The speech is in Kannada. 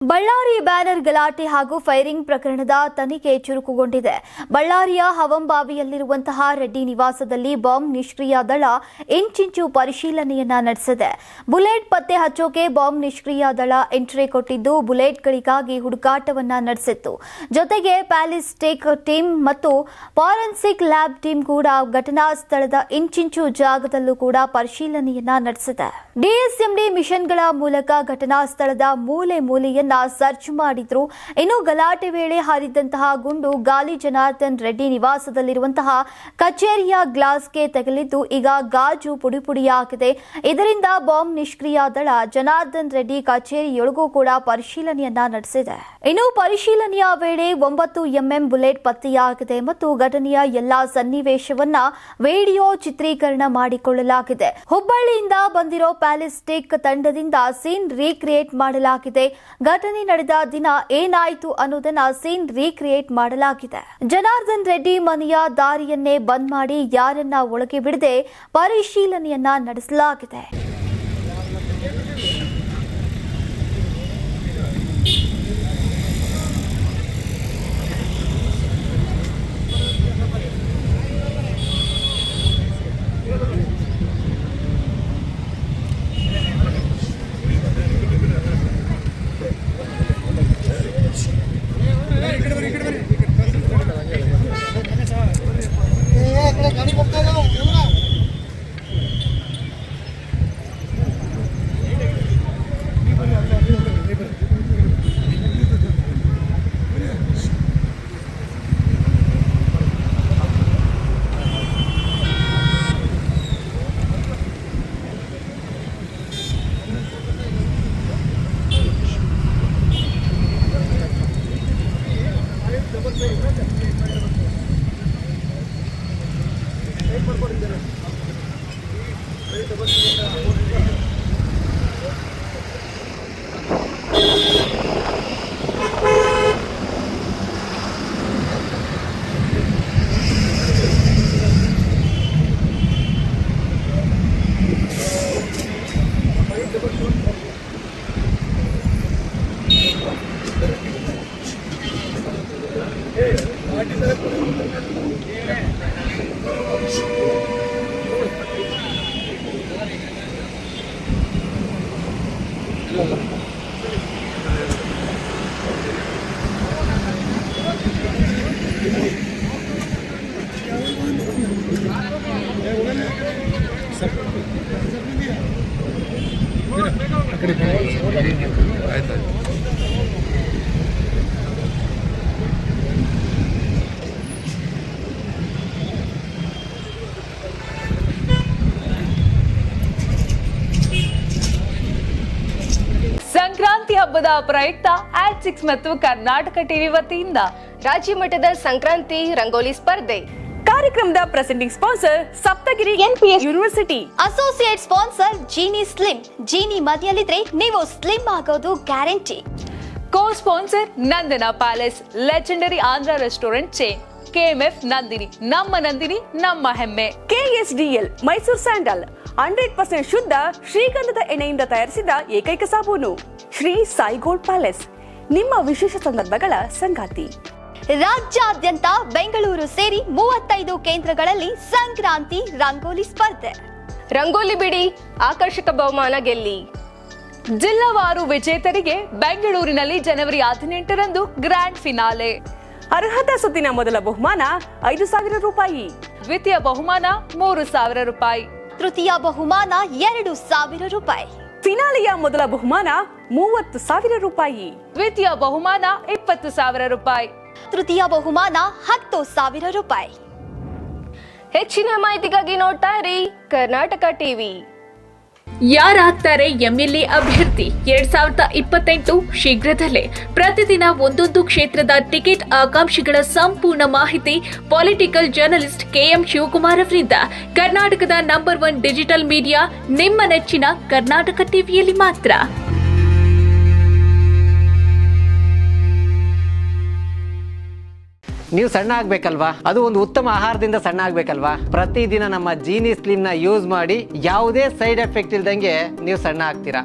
ಬಳ್ಳಾರಿ ಬ್ಯಾನರ್ ಗಲಾಟೆ ಹಾಗೂ ಫೈರಿಂಗ್ ಪ್ರಕರಣದ ತನಿಖೆ ಚುರುಕುಗೊಂಡಿದೆ. ಬಳ್ಳಾರಿಯ ಹವಂಬಾವಿಯಲ್ಲಿರುವಂತಹ ರೆಡ್ಡಿ ನಿವಾಸದಲ್ಲಿ ಬಾಂಬ್ ನಿಷ್ಕ್ರಿಯ ದಳ ಇಂಚಿಂಚು ಪರಿಶೀಲನೆಯನ್ನ ನಡೆಸಿದೆ. ಬುಲೆಟ್ ಪತ್ತೆ ಹಚ್ಚೋಕೆ ಬಾಂಬ್ ನಿಷ್ಕ್ರಿಯ ದಳ ಎಂಟ್ರಿ ಕೊಟ್ಟಿದ್ದು ಬುಲೆಟ್ಗಳಿಗಾಗಿ ಹುಡುಕಾಟವನ್ನ ನಡೆಸಿತ್ತು. ಜೊತೆಗೆ ಪ್ಯಾಲಿಸ್ಟಿಕ್ ಟೀಮ್ ಮತ್ತು ಫಾರೆನ್ಸಿಕ್ ಲ್ಯಾಬ್ ಟೀಮ್ ಕೂಡ ಘಟನಾ ಸ್ಥಳದ ಇಂಚಿಂಚು ಜಾಗದಲ್ಲೂ ಕೂಡ ಪರಿಶೀಲನೆಯನ್ನ ನಡೆಸಿದೆ. ಡಿಎಸ್ಎಂಡಿ ಮಿಷನ್ಗಳ ಮೂಲಕ ಘಟನಾ ಸ್ಥಳದ ಮೂಲೆಯನ್ನು ಸರ್ಚ್ ಮಾಡಿದ್ರು. ಇನ್ನು ಗಲಾಟೆ ವೇಳೆ ಹಾರಿದಂತಹ ಗುಂಡು ಗಾಲಿ ಜನಾರ್ದನ್ ರೆಡ್ಡಿ ನಿವಾಸದಲ್ಲಿರುವಂತಹ ಕಚೇರಿಯ ಗ್ಲಾಸ್ಗೆ ತಗುಲಿದ್ದು ಈಗ ಗಾಜು ಪುಡಿಯಾಗಿದೆ. ಇದರಿಂದ ಬಾಂಬ್ ನಿಷ್ಕ್ರಿಯ ದಳ ಜನಾರ್ದನ್ ರೆಡ್ಡಿ ಕಚೇರಿಯೊಳಗೂ ಕೂಡ ಪರಿಶೀಲನೆಯನ್ನ ನಡೆಸಿದೆ. ಇನ್ನು ಪರಿಶೀಲನೆಯ ವೇಳೆ 9 mm ಬುಲೆಟ್ ಪತ್ತೆಯಾಗಿದೆ ಮತ್ತು ಘಟನೆಯ ಎಲ್ಲಾ ಸನ್ನಿವೇಶವನ್ನ ವಿಡಿಯೋ ಚಿತ್ರೀಕರಣ ಮಾಡಿಕೊಳ್ಳಲಾಗಿದೆ. ಹುಬ್ಬಳ್ಳಿಯಿಂದ ಬಂದಿರೋ ಪ್ಯಾಲಿಸ್ಟಿಕ್ ತಂಡದಿಂದ ಸೀನ್ ರೀಕ್ರಿಯೇಟ್ ಮಾಡಲಾಗಿದೆ. ಘಟನೆ ನಡೆದ ದಿನ ಏನಾಯಿತು ಅನ್ನೋದನ್ನ ಸೀನ್ ರೀಕ್ರಿಯೇಟ್ ಮಾಡಲಾಗಿದೆ. ಜನಾರ್ದನ್ ರೆಡ್ಡಿ ಮನೆಯ ದಾರಿಯನ್ನೇ ಬಂದ್ ಮಾಡಿ ಯಾರನ್ನ ಒಳಗೆ ಬಿಡದೆ ಪರಿಶೀಲನೆಯನ್ನ ನಡೆಸಲಾಗಿದೆ. ಸಂಕ್ರಾಂತಿ ಹಬ್ಬದ ಪ್ರಯುಕ್ತ ಆಟ್6 ಮತ್ತು ಕರ್ನಾಟಕ ಟಿವಿ ವತಿಯಿಂದ ರಾಜ್ಯ ಮಟ್ಟದ ಸಂಕ್ರಾಂತಿ ರಂಗೋಲಿ ಸ್ಪರ್ಧೆ. ಕಾರ್ಯಕ್ರಮದ presenting sponsor Saptagiri NPS university. Associate sponsor Jeeni slim. Jeeni ಮನೆಯಲ್ಲಿದ್ರೆ ನೀವು ಸ್ಲಿಮ್ ಆಗೋದು guarantee. Co sponsor Nandana palace, legendary Andhra restaurant chain. KMF Nandini, ನಮ್ಮ ಹೆಮ್ಮೆ. KSDL ಮೈಸೂರು ಸ್ಯಾಂಡಲ್ 100% ಶುದ್ಧ ಶ್ರೀಗಂಧದ ಎಣ್ಣೆಯಿಂದ ತಯಾರಿಸಿದ ಏಕೈಕ ಸಾಬೂನು. ಶ್ರೀ ಸಾಯಿ ಗೋಲ್ಡ್ ಪ್ಯಾಲೇಸ್, ನಿಮ್ಮ ವಿಶೇಷ ಸಂದರ್ಭಗಳ ಸಂಗಾತಿ. ರಾಜ್ಯಾದ್ಯಂತ ಬೆಂಗಳೂರು ಸೇರಿ 35 ಕೇಂದ್ರಗಳಲ್ಲಿ ಸಂಕ್ರಾಂತಿ ರಂಗೋಲಿ ಸ್ಪರ್ಧೆ. ರಂಗೋಲಿ ಬಿಡಿ, ಆಕರ್ಷಕ ಬಹುಮಾನ ಗೆಲ್ಲಿ. ಜಿಲ್ಲಾವಾರು ವಿಜೇತರಿಗೆ ಬೆಂಗಳೂರಿನಲ್ಲಿ ಜನವರಿ 18ರಂದು ಗ್ರ್ಯಾಂಡ್ ಫಿನಾಲೆ. ಅರ್ಹತಾ ಸುತ್ತಿನ ಮೊದಲ ಬಹುಮಾನ 5,000 ರೂಪಾಯಿ, ದ್ವಿತೀಯ ಬಹುಮಾನ 3,000 ರೂಪಾಯಿ, ತೃತೀಯ ಬಹುಮಾನ 2,000 ರೂಪಾಯಿ, ಫಿನಾಲೆಯ ಮೊದಲ ಬಹುಮಾನ 30,000 ರೂಪಾಯಿ, ದ್ವಿತೀಯ ಬಹುಮಾನ 20,000 ರೂಪಾಯಿ, ತೃತೀಯ ಬಹುಮಾನ 10,000 ರೂಪಾಯಿ. ಹೆಚ್ಚಿನ ಮಾಹಿತಿಗಾಗಿ ನೋಡ್ತಾ ಇರಿ ಕರ್ನಾಟಕ ಟಿವಿ. ಯಾರಾಗ್ತಾರೆ ಎಂಎಲ್ಎ ಅಭ್ಯರ್ಥಿ 2028 ಶೀಘ್ರದಲ್ಲೇ. ಪ್ರತಿದಿನ ಒಂದೊಂದು ಕ್ಷೇತ್ರದ ಟಿಕೆಟ್ ಆಕಾಂಕ್ಷಿಗಳ ಸಂಪೂರ್ಣ ಮಾಹಿತಿ ಪೊಲಿಟಿಕಲ್ ಜರ್ನಲಿಸ್ಟ್ KM ಶಿವಕುಮಾರ್ ಅವರಿಂದ. ಕರ್ನಾಟಕದ ನಂಬರ್ 1 ಡಿಜಿಟಲ್ ಮೀಡಿಯಾ ನಿಮ್ಮ ನೆಚ್ಚಿನ ಕರ್ನಾಟಕ ಟಿವಿಯಲ್ಲಿ ಮಾತ್ರ. ನೀವು ಸಣ್ಣ ಆಗ್ಬೇಕಲ್ವಾ? ಅದು ಒಂದು ಉತ್ತಮ ಆಹಾರದಿಂದ ಸಣ್ಣ ಆಗ್ಬೇಕಲ್ವಾ? ಪ್ರತಿದಿನ ನಮ್ಮ ಜೀನಿ ಸ್ಲಿಮ್ ನ ಯೂಸ್ ಮಾಡಿ ಯಾವುದೇ ಸೈಡ್ ಎಫೆಕ್ಟ್ ಇಲ್ದಂಗೆ ನೀವು ಸಣ್ಣ ಆಗ್ತೀರಾ.